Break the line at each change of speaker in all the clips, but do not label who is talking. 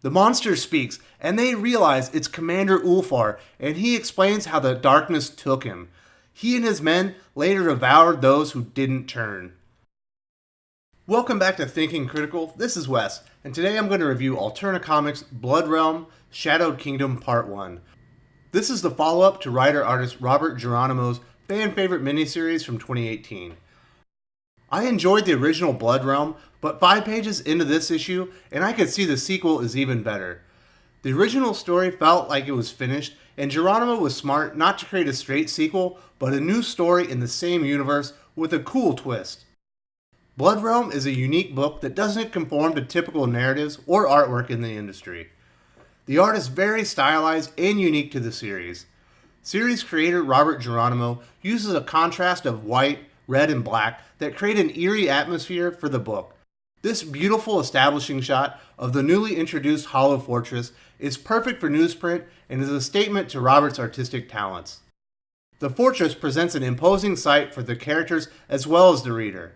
The monster speaks, and they realize it's Commander Ulfar, and he explains how the darkness took him. He and his men later devoured those who didn't turn. Welcome back to Thinking Critical. This is Wes, and today I'm going to review Alterna Comics BLOOD REALM Shadowed Kingdom Part 1. This is the follow-up to writer-artist Robert Geronimo's fan-favorite miniseries from 2018. I enjoyed the original BLOOD REALM, but 5 pages into this issue, and I could see the sequel is even better. The original story felt like it was finished, and Geronimo was smart not to create a straight sequel, but a new story in the same universe with a cool twist. BLOOD REALM is a unique book that doesn't conform to typical narratives or artwork in the industry. The art is very stylized and unique to the series. Series creator Robert Geronimo uses a contrast of white, red, and black that create an eerie atmosphere for the book. This beautiful establishing shot of the newly introduced Hollow Fortress is perfect for newsprint and is a statement to Robert's artistic talents. The fortress presents an imposing sight for the characters as well as the reader.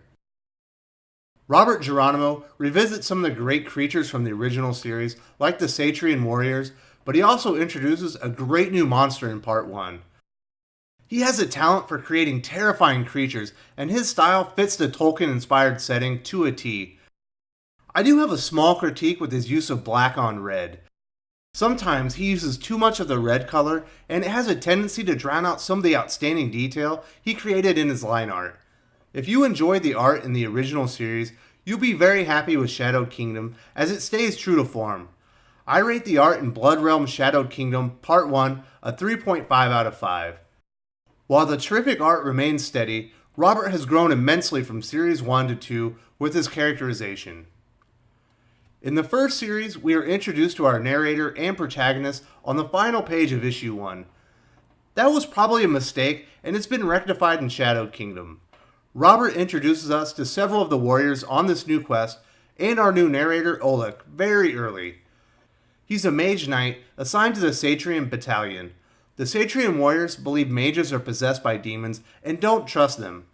Robert Geronimo revisits some of the great creatures from the original series, like the Saytrian warriors, but he also introduces a great new monster in Part 1. He has a talent for creating terrifying creatures, and his style fits the Tolkien-inspired setting to a T. I do have a small critique with his use of black on red. Sometimes he uses too much of the red color, and it has a tendency to drown out some of the outstanding detail he created in his line art. If you enjoyed the art in the original series, you'll be very happy with Shadowed Kingdom, as it stays true to form. I rate the art in BLOOD REALM Shadowed Kingdom Part 1 a 3.5 out of 5. While the terrific art remains steady, Robert has grown immensely from Series 1 to 2 with his characterization. In the first series, we are introduced to our narrator and protagonist on the final page of Issue 1. That was probably a mistake, and it's been rectified in Shadowed Kingdom. Robert introduces us to several of the warriors on this new quest, and our new narrator, Oleg, very early. He's a mage knight assigned to the Saytrian battalion. The Saytrian warriors believe mages are possessed by demons and don't trust them.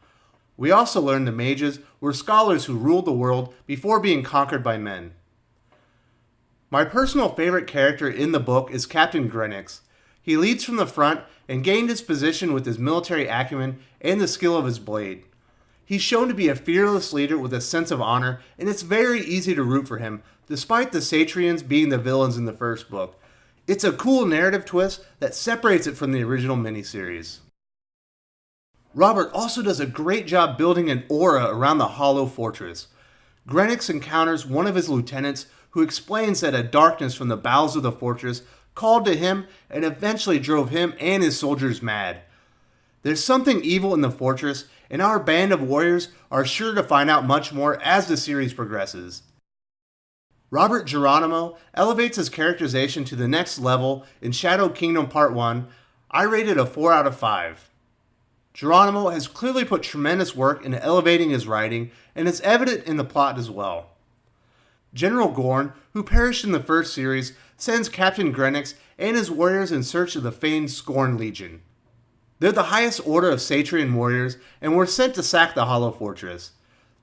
We also learn the mages were scholars who ruled the world before being conquered by men. My personal favorite character in the book is Captain Greenwich. He leads from the front and gained his position with his military acumen and the skill of his blade. He's shown to be a fearless leader with a sense of honor, and it's very easy to root for him, despite the Saytrians being the villains in the first book. It's a cool narrative twist that separates it from the original miniseries. Robert also does a great job building an aura around the Hollow Fortress. Greenwich encounters one of his lieutenants who explains that a darkness from the bowels of the fortress called to him and eventually drove him and his soldiers mad. There's something evil in the fortress, and our band of warriors are sure to find out much more as the series progresses. Robert Geronimo elevates his characterization to the next level in Shadowed Kingdom Part 1. I rated a 4 out of 5. Geronimo has clearly put tremendous work into elevating his writing, and it's evident in the plot as well. General Gorn, who perished in the first series, sends Captain Greenwich and his warriors in search of the famed Scorn Legion. They're the highest order of Saytrian warriors and were sent to sack the Hollow Fortress.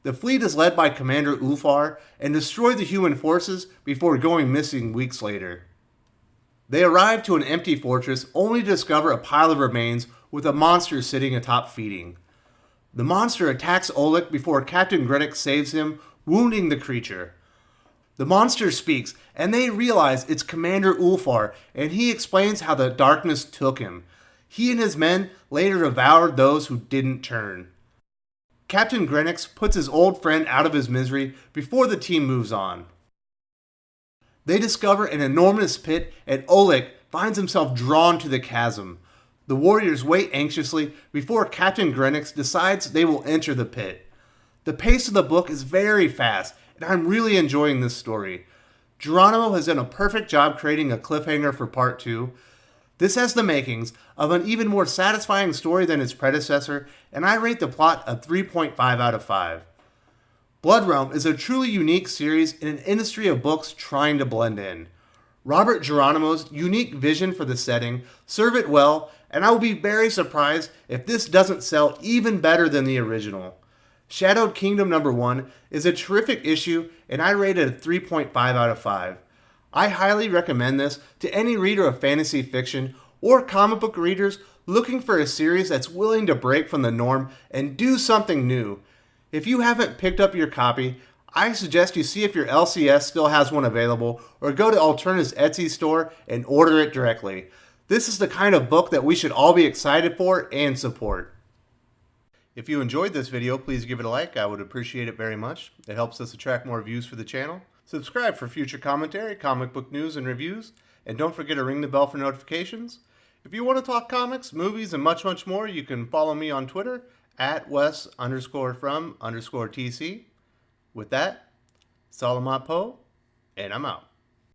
The fleet is led by Commander Ulfar and destroy the human forces before going missing weeks later. They arrive to an empty fortress only to discover a pile of remains with a monster sitting atop feeding. The monster attacks Oleg before Captain Greenwich saves him, wounding the creature. The monster speaks, and they realize it's Commander Ulfar, and he explains how the darkness took him. He and his men later devoured those who didn't turn. Captain Greenwich puts his old friend out of his misery before the team moves on. They discover an enormous pit, and Oleg finds himself drawn to the chasm. The warriors wait anxiously before Captain Greenwich decides they will enter the pit. The pace of the book is very fast, and I'm really enjoying this story. Geronimo has done a perfect job creating a cliffhanger for Part 2. This has the makings of an even more satisfying story than its predecessor, and I rate the plot a 3.5 out of 5. BLOOD REALM is a truly unique series in an industry of books trying to blend in. Robert Geronimo's unique vision for the setting serve it well, and I will be very surprised if this doesn't sell even better than the original. Shadowed Kingdom number 1 is a terrific issue, and I rate it a 3.5 out of 5. I highly recommend this to any reader of fantasy fiction or comic book readers looking for a series that's willing to break from the norm and do something new. If you haven't picked up your copy, I suggest you see if your LCS still has one available or go to Alterna's Etsy store and order it directly. This is the kind of book that we should all be excited for and support. If you enjoyed this video, please give it a like. I would appreciate it very much. It helps us attract more views for the channel. Subscribe for future commentary, comic book news, and reviews. And don't forget to ring the bell for notifications. If you want to talk comics, movies, and much, much more, you can follow me on Twitter at Wes_from_TC. With that, Salamat Po, and I'm out.